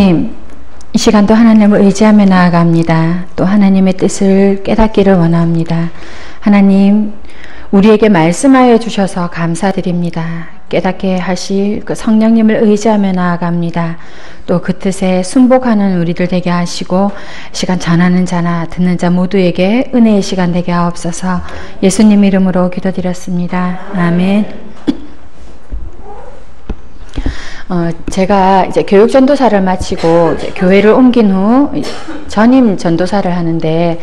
하나님, 이 시간도 하나님을 의지하며 나아갑니다. 또 하나님의 뜻을 깨닫기를 원합니다. 하나님, 우리에게 말씀하여 주셔서 감사드립니다. 깨닫게 하실 그 성령님을 의지하며 나아갑니다. 또 그 뜻에 순복하는 우리들 되게 하시고 시간 전하는 자나 듣는 자 모두에게 은혜의 시간 되게 하옵소서. 예수님 이름으로 기도드렸습니다. 아멘. 제가 이제 교육 전도사를 마치고 이제 교회를 옮긴 후 전임 전도사를 하는데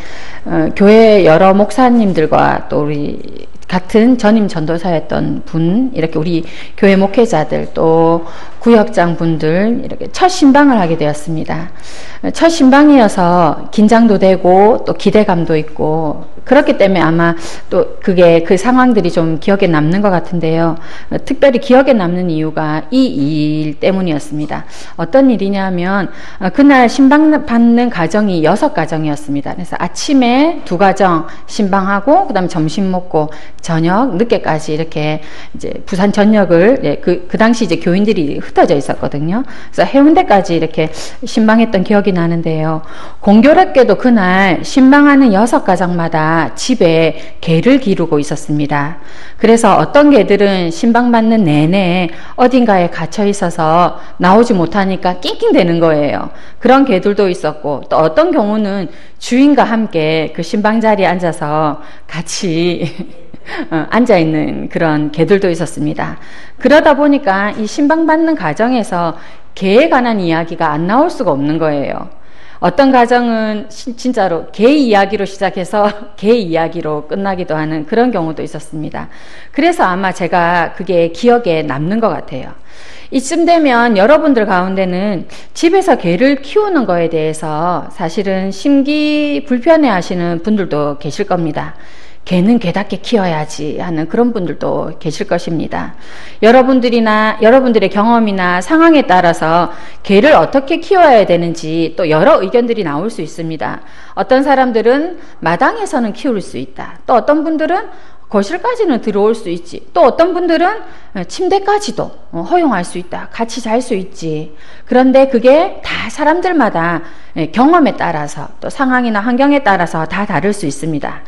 교회 여러 목사님들과 또 우리 같은 전임 전도사였던 분, 이렇게 우리 교회 목회자들 또 구역장 분들 이렇게 첫 신방을 하게 되었습니다. 첫 신방이어서 긴장도 되고 또 기대감도 있고 그렇기 때문에 아마 또 그게 그 상황들이 좀 기억에 남는 것 같은데요. 특별히 기억에 남는 이유가 이 일 때문이었습니다. 어떤 일이냐면 그날 신방 받는 가정이 6가정이었습니다. 그래서 아침에 2가정 신방하고 그다음에 점심 먹고 저녁 늦게까지 이렇게 이제 부산 전역을 그 당시 이제 교인들이 흩어져 있었거든요. 그래서 해운대까지 이렇게 신방했던 기억이 나는데요. 공교롭게도 그날 신방하는 6가정마다 집에 개를 기르고 있었습니다. 그래서 어떤 개들은 신방받는 내내 어딘가에 갇혀 있어서 나오지 못하니까 낑낑대는 거예요. 그런 개들도 있었고 또 어떤 경우는 주인과 함께 그 신방 자리에 앉아서 같이 앉아있는 그런 개들도 있었습니다. 그러다 보니까 이 신방받는 가정에서 개에 관한 이야기가 안 나올 수가 없는 거예요. 어떤 가정은 진짜로 개 이야기로 시작해서 개 이야기로 끝나기도 하는 그런 경우도 있었습니다. 그래서 아마 제가 그게 기억에 남는 것 같아요. 이쯤 되면 여러분들 가운데는 집에서 개를 키우는 거에 대해서 사실은 심기 불편해 하시는 분들도 계실 겁니다. 개는 개답게 키워야지 하는 그런 분들도 계실 것입니다. 여러분들의 경험이나 상황에 따라서 개를 어떻게 키워야 되는지 또 여러 의견들이 나올 수 있습니다. 어떤 사람들은 마당에서는 키울 수 있다. 또 어떤 분들은 거실까지는 들어올 수 있지. 또 어떤 분들은 침대까지도 허용할 수 있다. 같이 잘 수 있지. 그런데 그게 다 사람들마다 경험에 따라서 또 상황이나 환경에 따라서 다 다를 수 있습니다.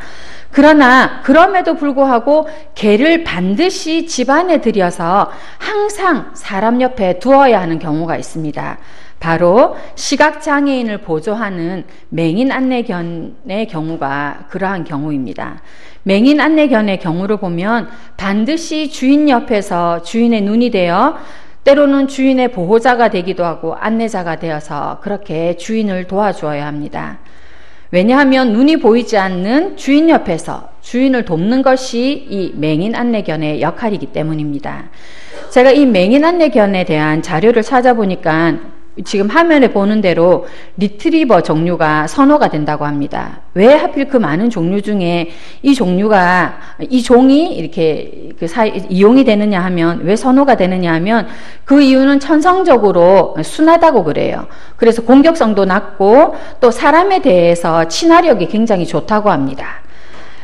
그러나 그럼에도 불구하고 개를 반드시 집안에 들여서 항상 사람 옆에 두어야 하는 경우가 있습니다. 바로 시각장애인을 보조하는 맹인 안내견의 경우가 그러한 경우입니다. 맹인 안내견의 경우를 보면 반드시 주인 옆에서 주인의 눈이 되어 때로는 주인의 보호자가 되기도 하고 안내자가 되어서 그렇게 주인을 도와주어야 합니다. 왜냐하면 눈이 보이지 않는 주인 옆에서 주인을 돕는 것이 이 맹인 안내견의 역할이기 때문입니다. 제가 이 맹인 안내견에 대한 자료를 찾아보니까 지금 화면에 보는 대로 리트리버 종류가 선호가 된다고 합니다. 왜 하필 그 많은 종류 중에 이 종이 이렇게 이용이 되느냐 하면, 왜 선호가 되느냐 하면 그 이유는 천성적으로 순하다고 그래요. 그래서 공격성도 낮고 또 사람에 대해서 친화력이 굉장히 좋다고 합니다.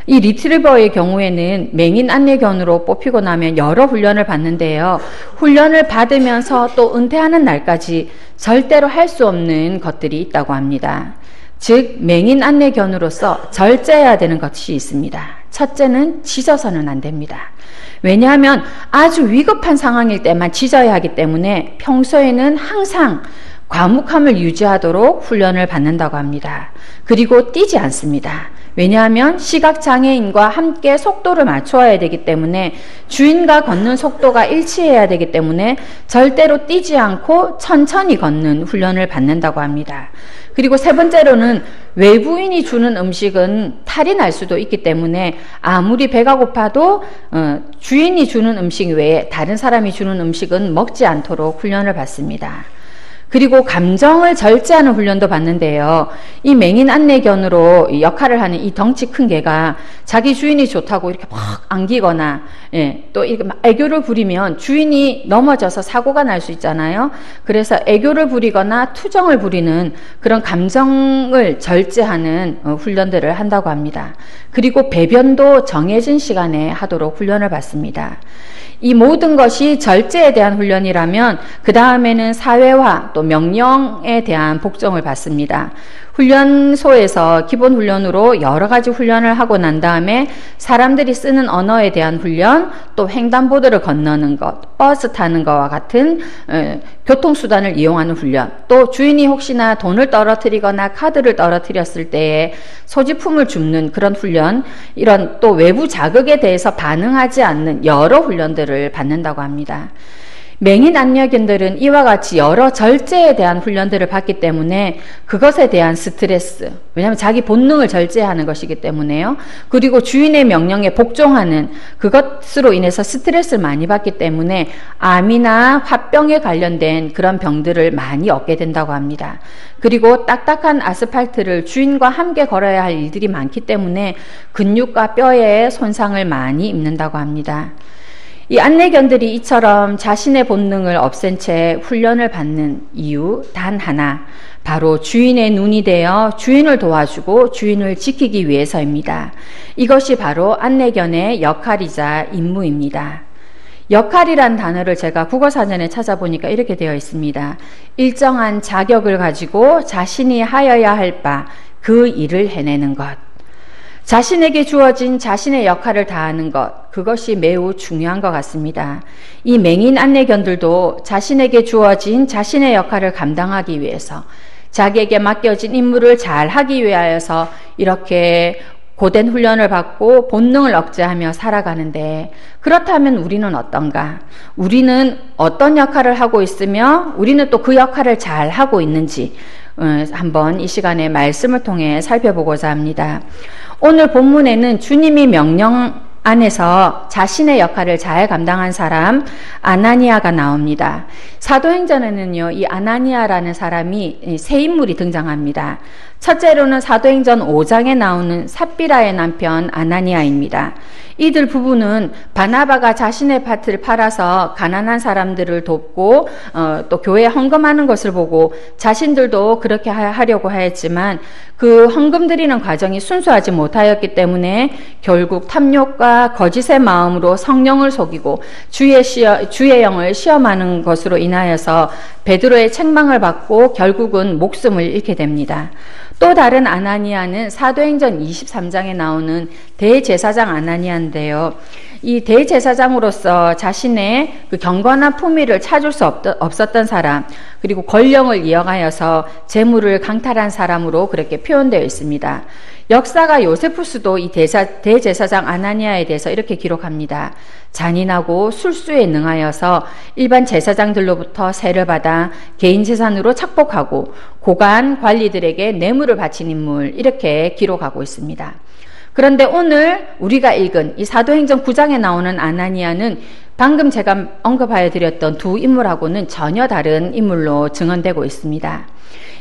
이 리트리버의 경우에는 맹인 안내견으로 뽑히고 나면 여러 훈련을 받는데요. 훈련을 받으면서 또 은퇴하는 날까지 절대로 할 수 없는 것들이 있다고 합니다. 즉 맹인 안내견으로서 절제해야 되는 것이 있습니다. 첫째는 짖어서는 안 됩니다. 왜냐하면 아주 위급한 상황일 때만 짖어야 하기 때문에 평소에는 항상 과묵함을 유지하도록 훈련을 받는다고 합니다. 그리고 뛰지 않습니다. 왜냐하면 시각장애인과 함께 속도를 맞춰야 되기 때문에 주인과 걷는 속도가 일치해야 되기 때문에 절대로 뛰지 않고 천천히 걷는 훈련을 받는다고 합니다. 그리고 세 번째로는 외부인이 주는 음식은 탈이 날 수도 있기 때문에 아무리 배가 고파도 주인이 주는 음식 외에 다른 사람이 주는 음식은 먹지 않도록 훈련을 받습니다. 그리고 감정을 절제하는 훈련도 받는데요. 이 맹인 안내견으로 역할을 하는 이 덩치 큰 개가 자기 주인이 좋다고 이렇게 막 안기거나, 또 이렇게 애교를 부리면 주인이 넘어져서 사고가 날 수 있잖아요. 그래서 애교를 부리거나 투정을 부리는 그런 감정을 절제하는 훈련들을 한다고 합니다. 그리고 배변도 정해진 시간에 하도록 훈련을 받습니다. 이 모든 것이 절제에 대한 훈련이라면 그 다음에는 사회화 또 명령에 대한 복종을 받습니다. 훈련소에서 기본 훈련으로 여러 가지 훈련을 하고 난 다음에 사람들이 쓰는 언어에 대한 훈련, 또 횡단보도를 건너는 것, 버스 타는 것과 같은 교통수단을 이용하는 훈련, 또 주인이 혹시나 돈을 떨어뜨리거나 카드를 떨어뜨렸을 때에 소지품을 줍는 그런 훈련, 이런 또 외부 자극에 대해서 반응하지 않는 여러 훈련들을 받는다고 합니다. 맹인 안내견들은 이와 같이 여러 절제에 대한 훈련들을 받기 때문에 그것에 대한 스트레스, 왜냐하면 자기 본능을 절제하는 것이기 때문에요. 그리고 주인의 명령에 복종하는 그것으로 인해서 스트레스를 많이 받기 때문에 암이나 화병에 관련된 그런 병들을 많이 얻게 된다고 합니다. 그리고 딱딱한 아스팔트를 주인과 함께 걸어야 할 일들이 많기 때문에 근육과 뼈에 손상을 많이 입는다고 합니다. 이 안내견들이 이처럼 자신의 본능을 없앤 채 훈련을 받는 이유 단 하나, 바로 주인의 눈이 되어 주인을 도와주고 주인을 지키기 위해서입니다. 이것이 바로 안내견의 역할이자 임무입니다. 역할이란 단어를 제가 국어사전에 찾아보니까 이렇게 되어 있습니다. 일정한 자격을 가지고 자신이 하여야 할 바, 그 일을 해내는 것. 자신에게 주어진 자신의 역할을 다하는 것, 그것이 매우 중요한 것 같습니다. 이 맹인 안내견들도 자신에게 주어진 자신의 역할을 감당하기 위해서, 자기에게 맡겨진 임무를 잘 하기 위하여서 이렇게 고된 훈련을 받고 본능을 억제하며 살아가는데, 그렇다면 우리는 어떤가? 우리는 어떤 역할을 하고 있으며 우리는 또 그 역할을 잘 하고 있는지 한번 이 시간에 말씀을 통해 살펴보고자 합니다. 오늘 본문에는 주님이 명령 안에서 자신의 역할을 잘 감당한 사람 아나니아가 나옵니다. 사도행전에는요, 이 아나니아라는 사람이 세 인물이 등장합니다. 첫째로는 사도행전 5장에 나오는 삽비라의 남편 아나니아입니다. 이들 부부는 바나바가 자신의 밭을 팔아서 가난한 사람들을 돕고 또 교회에 헌금하는 것을 보고 자신들도 그렇게 하려고 하였지만 그 헌금 드리는 과정이 순수하지 못하였기 때문에 결국 탐욕과 거짓의 마음으로 성령을 속이고 주의 영을 시험하는 것으로 인하여서 베드로의 책망을 받고 결국은 목숨을 잃게 됩니다. 또 다른 아나니아는 사도행전 23장에 나오는 대제사장 아나니아인데요. 이 대제사장으로서 자신의 그 경건한 품위를 찾을 수 없었던 사람, 그리고 권력을 이어가여서 재물을 강탈한 사람으로 그렇게 표현되어 있습니다. 역사가 요세푸스도 이 대제사장 아나니아에 대해서 이렇게 기록합니다. 잔인하고 술수에 능하여서 일반 제사장들로부터 세를 받아 개인 재산으로 착복하고 고관 관리들에게 뇌물을 바친 인물, 이렇게 기록하고 있습니다. 그런데 오늘 우리가 읽은 이 사도행전 9장에 나오는 아나니아는 방금 제가 언급하여 드렸던 두 인물하고는 전혀 다른 인물로 증언되고 있습니다.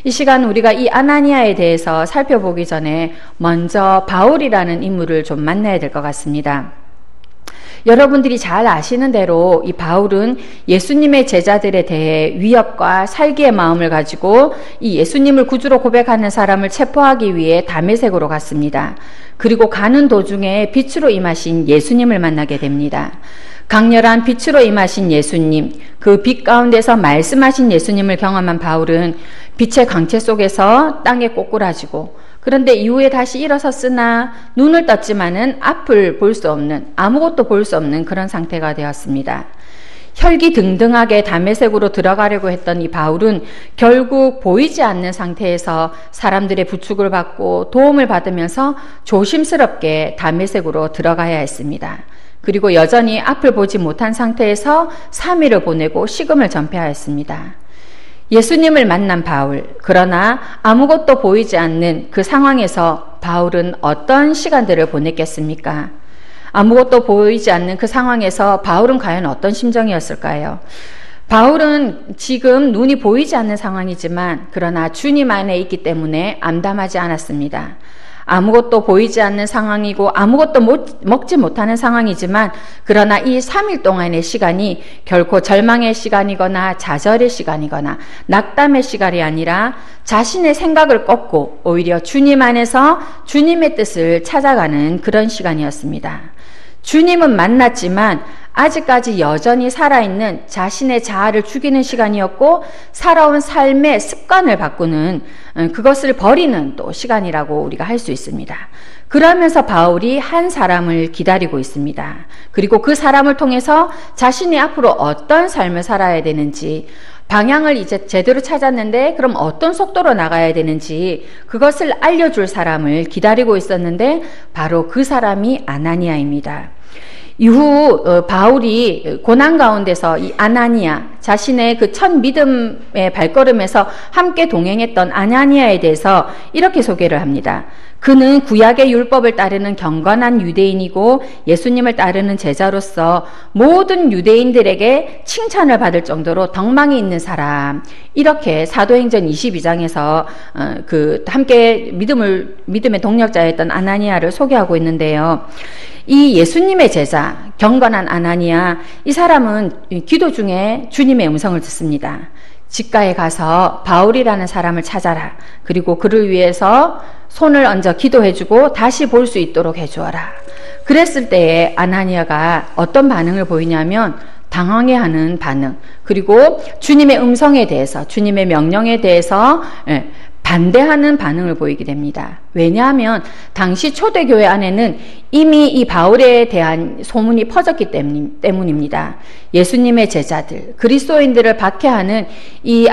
이 시간 우리가 이 아나니아에 대해서 살펴보기 전에 먼저 바울이라는 인물을 좀 만나야 될 것 같습니다. 여러분들이 잘 아시는 대로 이 바울은 예수님의 제자들에 대해 위협과 살기의 마음을 가지고 이 예수님을 구주로 고백하는 사람을 체포하기 위해 다메섹으로 갔습니다. 그리고 가는 도중에 빛으로 임하신 예수님을 만나게 됩니다. 강렬한 빛으로 임하신 예수님, 그 빛 가운데서 말씀하신 예수님을 경험한 바울은 빛의 광채 속에서 땅에 꼬꾸라지고, 그런데 이후에 다시 일어섰으나 눈을 떴지만은 앞을 볼 수 없는, 아무것도 볼 수 없는 그런 상태가 되었습니다. 혈기등등하게 다메섹으로 들어가려고 했던 이 바울은 결국 보이지 않는 상태에서 사람들의 부축을 받고 도움을 받으면서 조심스럽게 다메섹으로 들어가야 했습니다. 그리고 여전히 앞을 보지 못한 상태에서 3일을 보내고 식음을 전폐하였습니다. 예수님을 만난 바울, 그러나 아무것도 보이지 않는 그 상황에서 바울은 어떤 시간들을 보냈겠습니까? 아무것도 보이지 않는 그 상황에서 바울은 과연 어떤 심정이었을까요? 바울은 지금 눈이 보이지 않는 상황이지만 그러나 주님 안에 있기 때문에 암담하지 않았습니다. 아무것도 보이지 않는 상황이고 아무것도 먹지 못하는 상황이지만 그러나 이 3일 동안의 시간이 결코 절망의 시간이거나 좌절의 시간이거나 낙담의 시간이 아니라 자신의 생각을 꺾고 오히려 주님 안에서 주님의 뜻을 찾아가는 그런 시간이었습니다. 주님은 만났지만 아직까지 여전히 살아있는 자신의 자아를 죽이는 시간이었고, 살아온 삶의 습관을 바꾸는, 그것을 버리는 또 시간이라고 우리가 할 수 있습니다. 그러면서 바울이 한 사람을 기다리고 있습니다. 그리고 그 사람을 통해서 자신이 앞으로 어떤 삶을 살아야 되는지, 방향을 이제 제대로 찾았는데 그럼 어떤 속도로 나가야 되는지 그것을 알려줄 사람을 기다리고 있었는데, 바로 그 사람이 아나니아입니다. 이후 바울이 고난 가운데서 이 아나니아, 자신의 그 첫 믿음의 발걸음에서 함께 동행했던 아나니아에 대해서 이렇게 소개를 합니다. 그는 구약의 율법을 따르는 경건한 유대인이고 예수님을 따르는 제자로서 모든 유대인들에게 칭찬을 받을 정도로 덕망이 있는 사람, 이렇게 사도행전 22장에서 함께 믿음의 동력자였던 아나니아를 소개하고 있는데요. 이 예수님의 제자, 경건한 아나니아, 이 사람은 기도 중에 주님의 음성을 듣습니다. 집가에 가서 바울이라는 사람을 찾아라. 그리고 그를 위해서 손을 얹어 기도해주고 다시 볼 수 있도록 해주어라. 그랬을 때에 아나니아가 어떤 반응을 보이냐면 당황해하는 반응, 그리고 주님의 음성에 대해서, 주님의 명령에 대해서 반대하는 반응을 보이게 됩니다. 왜냐하면 당시 초대교회 안에는 이미 이 바울에 대한 소문이 퍼졌기 때문입니다. 예수님의 제자들, 그리스도인들을 박해하는 이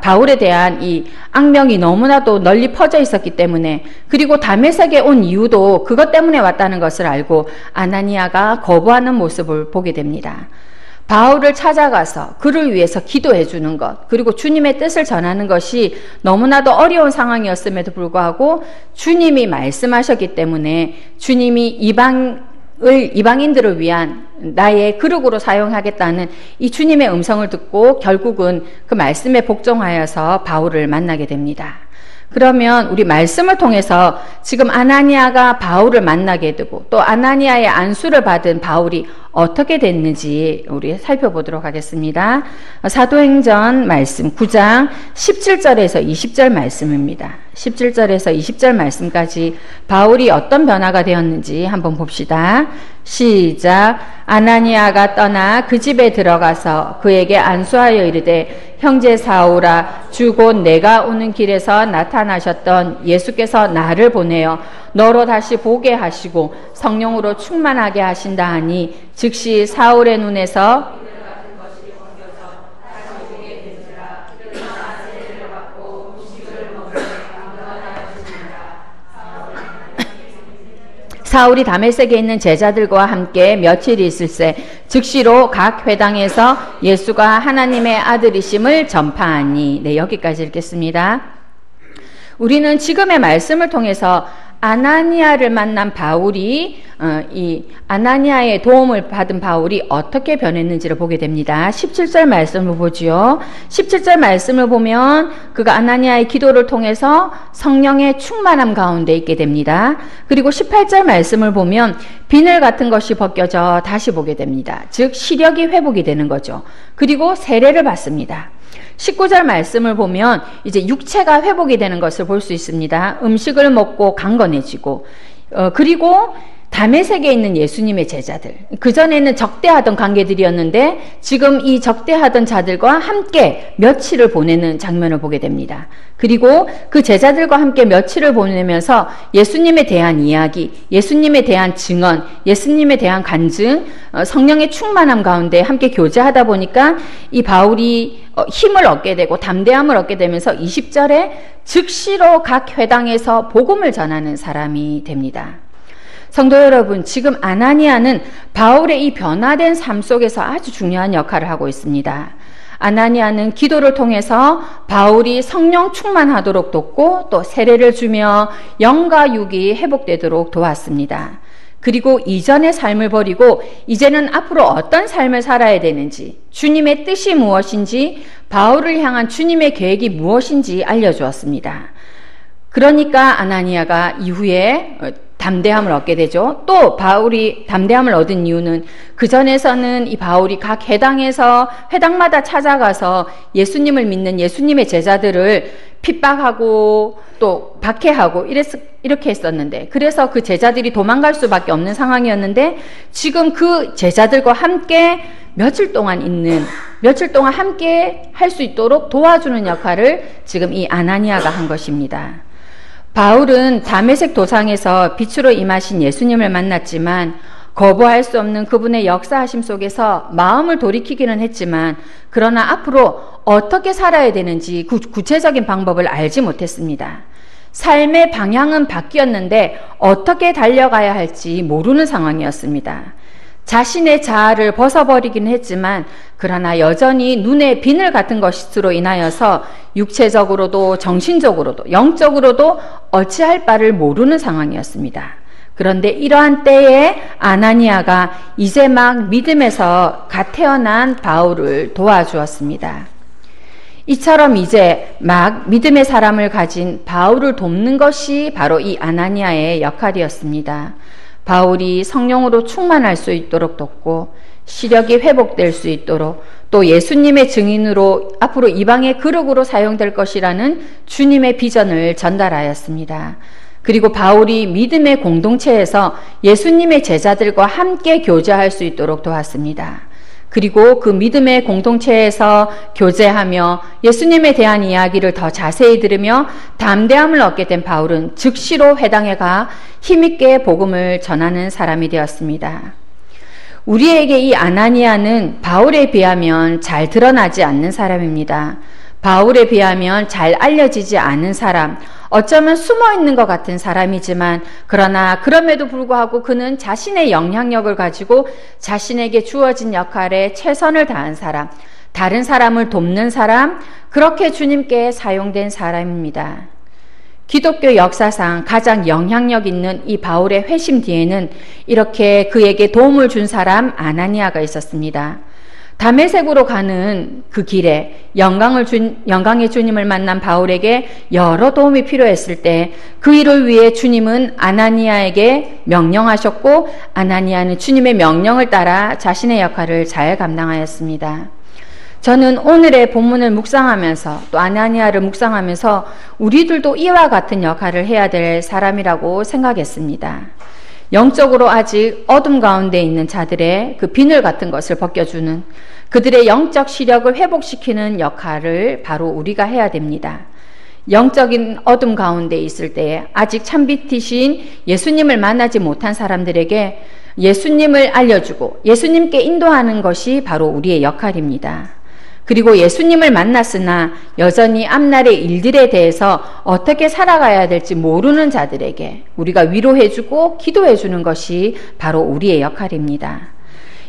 바울에 대한 이 악명이 너무나도 널리 퍼져 있었기 때문에, 그리고 다메섹에 온 이유도 그것 때문에 왔다는 것을 알고 아나니아가 거부하는 모습을 보게 됩니다. 바울을 찾아가서 그를 위해서 기도해 주는 것, 그리고 주님의 뜻을 전하는 것이 너무나도 어려운 상황이었음에도 불구하고 주님이 말씀하셨기 때문에 주님이 이방인들을 위한 나의 그릇으로 사용하겠다는 이 주님의 음성을 듣고 결국은 그 말씀에 복종하여서 바울을 만나게 됩니다. 그러면 우리 말씀을 통해서 지금 아나니아가 바울을 만나게 되고 또 아나니아의 안수를 받은 바울이 어떻게 됐는지 우리 살펴보도록 하겠습니다. 사도행전 말씀 9장 17절에서 20절 말씀입니다. 17절에서 20절 말씀까지 바울이 어떤 변화가 되었는지 한번 봅시다. 시작. 아나니아가 떠나 그 집에 들어가서 그에게 안수하여 이르되, 형제 사울아, 주 곧 내가 오는 길에서 나타나셨던 예수께서 나를 보내어 너로 다시 보게 하시고 성령으로 충만하게 하신다 하니, 즉시 사울의 눈에서 사울이 다메섹에 있는 제자들과 함께 며칠 있을새 즉시로 각 회당에서 예수가 하나님의 아들이심을 전파하니. 네, 여기까지 읽겠습니다. 우리는 지금의 말씀을 통해서 아나니아를 만난 바울이 이 아나니아의 도움을 받은 바울이 어떻게 변했는지를 보게 됩니다. 17절 말씀을 보지요. 17절 말씀을 보면 그가 아나니아의 기도를 통해서 성령의 충만함 가운데 있게 됩니다. 그리고 18절 말씀을 보면 비늘 같은 것이 벗겨져 다시 보게 됩니다. 즉 시력이 회복이 되는 거죠. 그리고 세례를 받습니다. 19절 말씀을 보면 이제 육체가 회복이 되는 것을 볼 수 있습니다. 음식을 먹고 강건해지고, 그리고 다메섹에 있는 예수님의 제자들, 그전에는 적대하던 관계들이었는데 지금 이 적대하던 자들과 함께 며칠을 보내는 장면을 보게 됩니다. 그리고 그 제자들과 함께 며칠을 보내면서 예수님에 대한 이야기, 예수님에 대한 증언, 예수님에 대한 간증, 성령의 충만함 가운데 함께 교제하다 보니까 이 바울이 힘을 얻게 되고 담대함을 얻게 되면서 20절에 즉시로 각 회당에서 복음을 전하는 사람이 됩니다. 성도 여러분, 지금 아나니아는 바울의 이 변화된 삶 속에서 아주 중요한 역할을 하고 있습니다. 아나니아는 기도를 통해서 바울이 성령 충만하도록 돕고 또 세례를 주며 영과 육이 회복되도록 도왔습니다. 그리고 이전의 삶을 버리고 이제는 앞으로 어떤 삶을 살아야 되는지, 주님의 뜻이 무엇인지, 바울을 향한 주님의 계획이 무엇인지 알려주었습니다. 그러니까 아나니아가 이후에 담대함을 얻게 되죠. 또 바울이 담대함을 얻은 이유는 그전에서는 이 바울이 각 회당마다 찾아가서 예수님을 믿는 예수님의 제자들을 핍박하고 또 박해하고 이렇게 했었는데, 그래서 그 제자들이 도망갈 수밖에 없는 상황이었는데, 지금 그 제자들과 함께 며칠 동안 함께 할 수 있도록 도와주는 역할을 지금 이 아나니아가 한 것입니다. 바울은 다메섹 도상에서 빛으로 임하신 예수님을 만났지만 거부할 수 없는 그분의 역사하심 속에서 마음을 돌이키기는 했지만, 그러나 앞으로 어떻게 살아야 되는지 구체적인 방법을 알지 못했습니다. 삶의 방향은 바뀌었는데 어떻게 달려가야 할지 모르는 상황이었습니다. 자신의 자아를 벗어버리기는 했지만, 그러나 여전히 눈에 비늘 같은 것으로 인하여서 육체적으로도 정신적으로도 영적으로도 어찌할 바를 모르는 상황이었습니다. 그런데 이러한 때에 아나니아가 이제 막 믿음에서 갓 태어난 바울을 도와주었습니다. 이처럼 이제 막 믿음의 사람을 가진 바울을 돕는 것이 바로 이 아나니아의 역할이었습니다. 바울이 성령으로 충만할 수 있도록 돕고, 시력이 회복될 수 있도록, 또 예수님의 증인으로 앞으로 이방의 그릇으로 사용될 것이라는 주님의 비전을 전달하였습니다. 그리고 바울이 믿음의 공동체에서 예수님의 제자들과 함께 교제할 수 있도록 도왔습니다. 그리고 그 믿음의 공동체에서 교제하며 예수님에 대한 이야기를 더 자세히 들으며 담대함을 얻게 된 바울은 즉시로 회당에 가 힘있게 복음을 전하는 사람이 되었습니다. 우리에게 이 아나니아는 바울에 비하면 잘 드러나지 않는 사람입니다. 바울에 비하면 잘 알려지지 않은 사람, 어쩌면 숨어 있는 것 같은 사람이지만, 그러나 그럼에도 불구하고 그는 자신의 영향력을 가지고 자신에게 주어진 역할에 최선을 다한 사람, 다른 사람을 돕는 사람, 그렇게 주님께 사용된 사람입니다. 기독교 역사상 가장 영향력 있는 이 바울의 회심 뒤에는 이렇게 그에게 도움을 준 사람 아나니아가 있었습니다. 다메섹으로 가는 그 길에 영광의 주님을 만난 바울에게 여러 도움이 필요했을 때 그 일을 위해 주님은 아나니아에게 명령하셨고, 아나니아는 주님의 명령을 따라 자신의 역할을 잘 감당하였습니다. 저는 오늘의 본문을 묵상하면서 또 아나니아를 묵상하면서 우리들도 이와 같은 역할을 해야 될 사람이라고 생각했습니다. 영적으로 아직 어둠 가운데 있는 자들의 그 비늘 같은 것을 벗겨주는, 그들의 영적 시력을 회복시키는 역할을 바로 우리가 해야 됩니다. 영적인 어둠 가운데 있을 때에 아직 참빛이신 예수님을 만나지 못한 사람들에게 예수님을 알려주고 예수님께 인도하는 것이 바로 우리의 역할입니다. 그리고 예수님을 만났으나 여전히 앞날의 일들에 대해서 어떻게 살아가야 될지 모르는 자들에게 우리가 위로해주고 기도해주는 것이 바로 우리의 역할입니다.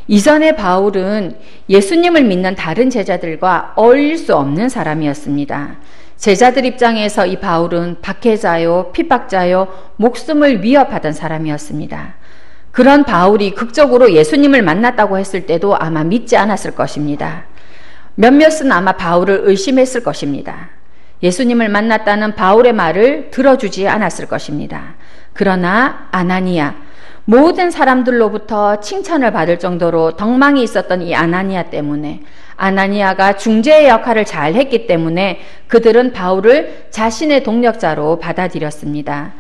이전에 바울은 예수님을 믿는 다른 제자들과 어울릴 수 없는 사람이었습니다. 제자들 입장에서 이 바울은 박해자요, 핍박자요, 목숨을 위협하던 사람이었습니다. 그런 바울이 극적으로 예수님을 만났다고 했을 때도 아마 믿지 않았을 것입니다. 몇몇은 아마 바울을 의심했을 것입니다. 예수님을 만났다는 바울의 말을 들어주지 않았을 것입니다. 그러나 아나니아, 모든 사람들로부터 칭찬을 받을 정도로 덕망이 있었던 이 아나니아 때문에, 아나니아가 중재의 역할을 잘 했기 때문에 그들은 바울을 자신의 동력자로 받아들였습니다.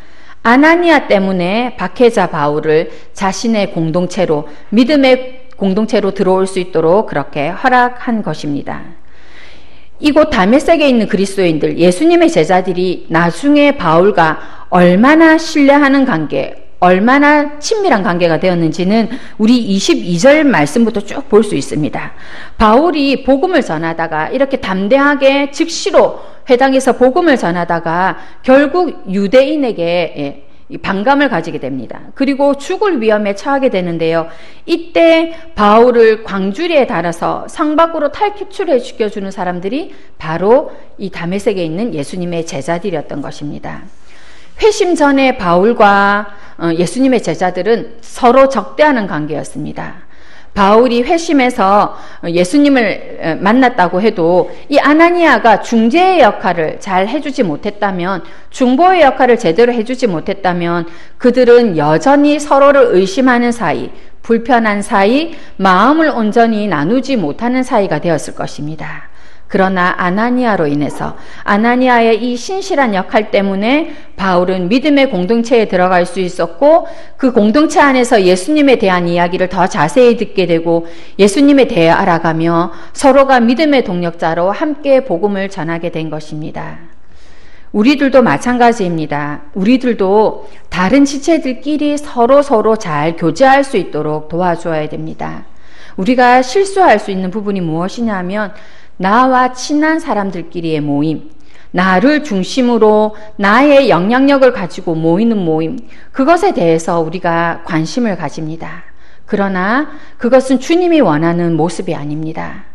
아나니아 때문에 박해자 바울을 자신의 공동체로, 믿음의 공동체로 들어올 수 있도록 그렇게 허락한 것입니다. 이곳 다메섹에 있는 그리스도인들, 예수님의 제자들이 나중에 바울과 얼마나 신뢰하는 관계, 얼마나 친밀한 관계가 되었는지는 우리 22절 말씀부터 쭉 볼 수 있습니다. 바울이 복음을 전하다가 이렇게 담대하게 즉시로 회당에서 복음을 전하다가 결국 유대인에게 반감을 가지게 됩니다. 그리고 죽을 위험에 처하게 되는데요. 이때 바울을 광주리에 달아서 성 밖으로 탈출해 시켜주는 사람들이 바로 이 다메섹에 있는 예수님의 제자들이었던 것입니다. 회심 전에 바울과 예수님의 제자들은 서로 적대하는 관계였습니다. 바울이 회심해서 예수님을 만났다고 해도 이 아나니아가 중재의 역할을 잘 해주지 못했다면, 중보의 역할을 제대로 해주지 못했다면 그들은 여전히 서로를 의심하는 사이, 불편한 사이, 마음을 온전히 나누지 못하는 사이가 되었을 것입니다. 그러나 아나니아로 인해서 아나니아의 이 신실한 역할 때문에 바울은 믿음의 공동체에 들어갈 수 있었고 그 공동체 안에서 예수님에 대한 이야기를 더 자세히 듣게 되고 예수님에 대해 알아가며 서로가 믿음의 동력자로 함께 복음을 전하게 된 것입니다. 우리들도 마찬가지입니다. 우리들도 다른 지체들끼리 서로 잘 교제할 수 있도록 도와줘야 됩니다. 우리가 실수할 수 있는 부분이 무엇이냐면 나와 친한 사람들끼리의 모임, 나를 중심으로 나의 영향력을 가지고 모이는 모임, 그것에 대해서 우리가 관심을 가집니다. 그러나 그것은 주님이 원하는 모습이 아닙니다.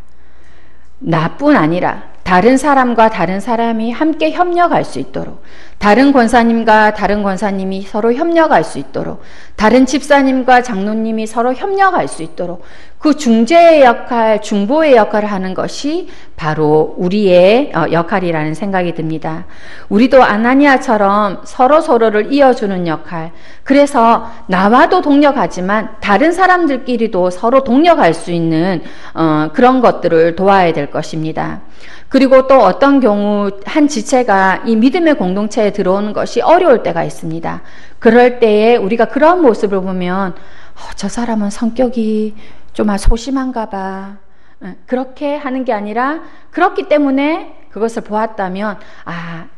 나뿐 아니라 다른 사람과 다른 사람이 함께 협력할 수 있도록, 다른 권사님과 다른 권사님이 서로 협력할 수 있도록, 다른 집사님과 장로님이 서로 협력할 수 있도록 그 중재의 역할, 중보의 역할을 하는 것이 바로 우리의 역할이라는 생각이 듭니다. 우리도 아나니아처럼 서로를 이어주는 역할, 그래서 나와도 동력하지만 다른 사람들끼리도 서로 동력할 수 있는 그런 것들을 도와야 될 것입니다. 그리고 또 어떤 경우 한 지체가 이 믿음의 공동체에 들어오는 것이 어려울 때가 있습니다. 그럴 때에 우리가 그런 모습을 보면 저 사람은 성격이 좀 소심한가 봐. 그렇게 하는 게 아니라 그렇기 때문에 그것을 보았다면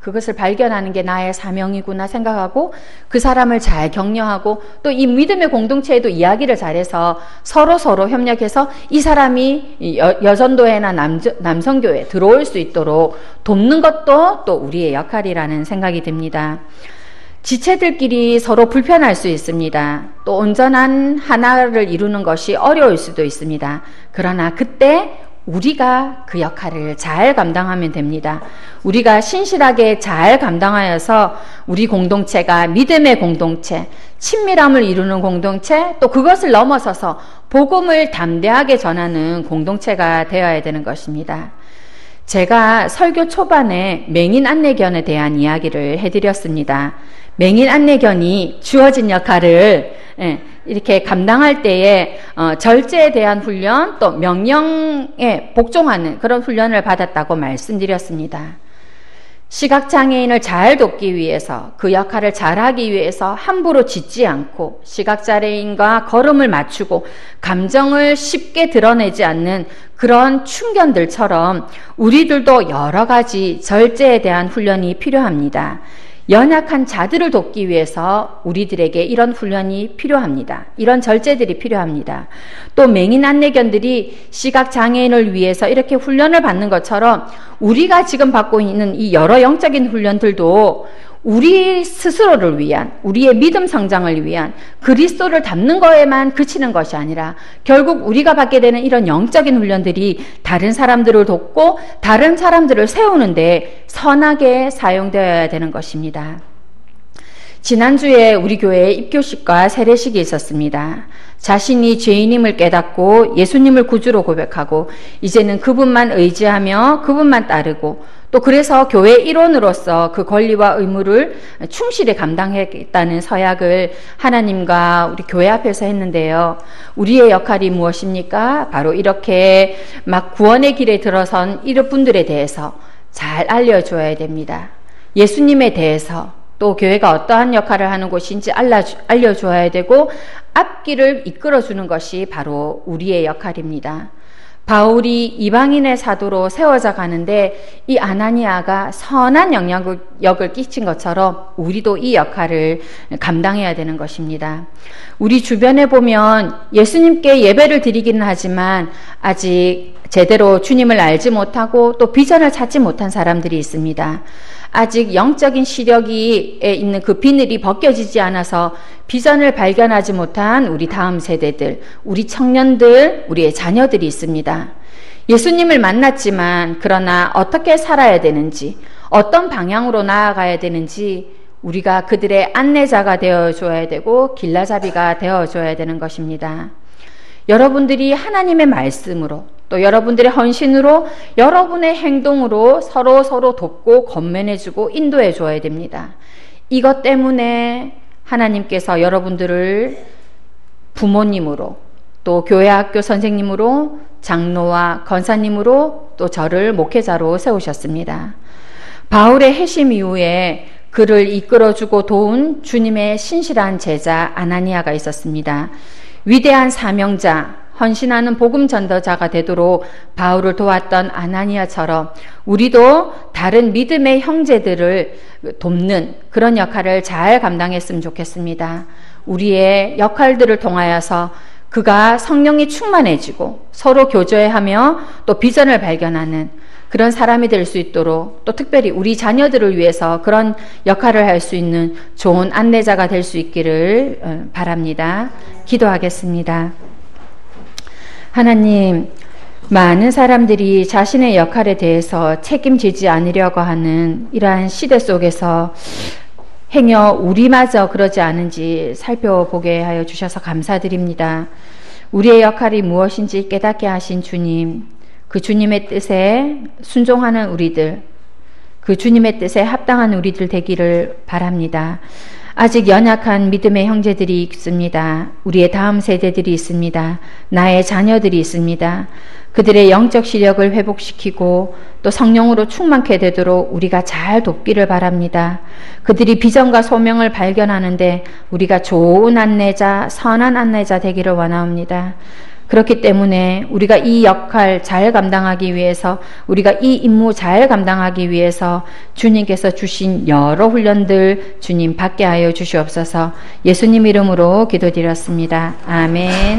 그것을 발견하는 게 나의 사명이구나 생각하고 그 사람을 잘 격려하고 또 이 믿음의 공동체에도 이야기를 잘해서 서로 협력해서 이 사람이 여전도회나 남성교회에 들어올 수 있도록 돕는 것도 또 우리의 역할이라는 생각이 듭니다. 지체들끼리 서로 불편할 수 있습니다. 또 온전한 하나를 이루는 것이 어려울 수도 있습니다. 그러나 그때 우리가 그 역할을 잘 감당하면 됩니다. 우리가 신실하게 잘 감당하여서 우리 공동체가 믿음의 공동체, 친밀함을 이루는 공동체, 또 그것을 넘어서서 복음을 담대하게 전하는 공동체가 되어야 되는 것입니다. 제가 설교 초반에 맹인 안내견에 대한 이야기를 해드렸습니다. 맹인 안내견이 주어진 역할을 이렇게 감당할 때에 절제에 대한 훈련, 또 명령에 복종하는 그런 훈련을 받았다고 말씀드렸습니다. 시각장애인을 잘 돕기 위해서, 그 역할을 잘하기 위해서 함부로 짖지 않고 시각장애인과 걸음을 맞추고 감정을 쉽게 드러내지 않는 그런 충견들처럼 우리들도 여러 가지 절제에 대한 훈련이 필요합니다. 연약한 자들을 돕기 위해서 우리들에게 이런 훈련이 필요합니다. 이런 절제들이 필요합니다. 또 맹인 안내견들이 시각장애인을 위해서 이렇게 훈련을 받는 것처럼 우리가 지금 받고 있는 이 여러 영적인 훈련들도 우리 스스로를 위한, 우리의 믿음 성장을 위한 그리스도를 닮는 거에만 그치는 것이 아니라 결국 우리가 받게 되는 이런 영적인 훈련들이 다른 사람들을 돕고 다른 사람들을 세우는데 선하게 사용되어야 되는 것입니다. 지난주에 우리 교회에 입교식과 세례식이 있었습니다. 자신이 죄인임을 깨닫고 예수님을 구주로 고백하고 이제는 그분만 의지하며 그분만 따르고 또 그래서 교회 일원으로서 그 권리와 의무를 충실히 감당했다는 서약을 하나님과 우리 교회 앞에서 했는데요. 우리의 역할이 무엇입니까? 바로 이렇게 막 구원의 길에 들어선 이런 분들에 대해서 잘 알려줘야 됩니다. 예수님에 대해서 또 교회가 어떠한 역할을 하는 곳인지 알려줘야 되고 앞길을 이끌어주는 것이 바로 우리의 역할입니다. 바울이 이방인의 사도로 세워져 가는데 이 아나니아가 선한 영향력을 끼친 것처럼 우리도 이 역할을 감당해야 되는 것입니다. 우리 주변에 보면 예수님께 예배를 드리기는 하지만 아직 제대로 주님을 알지 못하고 또 비전을 찾지 못한 사람들이 있습니다. 아직 영적인 시력이 있는 그 비늘이 벗겨지지 않아서 비전을 발견하지 못한 우리 다음 세대들, 우리 청년들, 우리의 자녀들이 있습니다. 예수님을 만났지만 그러나 어떻게 살아야 되는지, 어떤 방향으로 나아가야 되는지 우리가 그들의 안내자가 되어줘야 되고 길라잡이가 되어줘야 되는 것입니다. 여러분들이 하나님의 말씀으로 또 여러분들의 헌신으로 여러분의 행동으로 서로 돕고 권면해주고 인도해 줘야 됩니다. 이것 때문에 하나님께서 여러분들을 부모님으로 또 교회학교 선생님으로, 장로와 권사님으로, 또 저를 목회자로 세우셨습니다. 바울의 회심 이후에 그를 이끌어주고 도운 주님의 신실한 제자 아나니아가 있었습니다. 위대한 사명자, 헌신하는 복음 전도자가 되도록 바울을 도왔던 아나니아처럼 우리도 다른 믿음의 형제들을 돕는 그런 역할을 잘 감당했으면 좋겠습니다. 우리의 역할들을 통하여서 그가 성령이 충만해지고 서로 교제하며 또 비전을 발견하는 그런 사람이 될 수 있도록, 또 특별히 우리 자녀들을 위해서 그런 역할을 할 수 있는 좋은 안내자가 될 수 있기를 바랍니다. 기도하겠습니다. 하나님, 많은 사람들이 자신의 역할에 대해서 책임지지 않으려고 하는 이러한 시대 속에서 행여 우리마저 그러지 않은지 살펴보게 하여 주셔서 감사드립니다. 우리의 역할이 무엇인지 깨닫게 하신 주님, 그 주님의 뜻에 순종하는 우리들, 그 주님의 뜻에 합당한 우리들 되기를 바랍니다. 아직 연약한 믿음의 형제들이 있습니다. 우리의 다음 세대들이 있습니다. 나의 자녀들이 있습니다. 그들의 영적 시력을 회복시키고 또 성령으로 충만케 되도록 우리가 잘 돕기를 바랍니다. 그들이 비전과 소명을 발견하는데 우리가 좋은 안내자, 선한 안내자 되기를 원하옵니다. 그렇기 때문에 우리가 이 역할 잘 감당하기 위해서, 우리가 이 임무 잘 감당하기 위해서 주님께서 주신 여러 훈련들 주님 받게 하여 주시옵소서. 예수님 이름으로 기도드렸습니다. 아멘.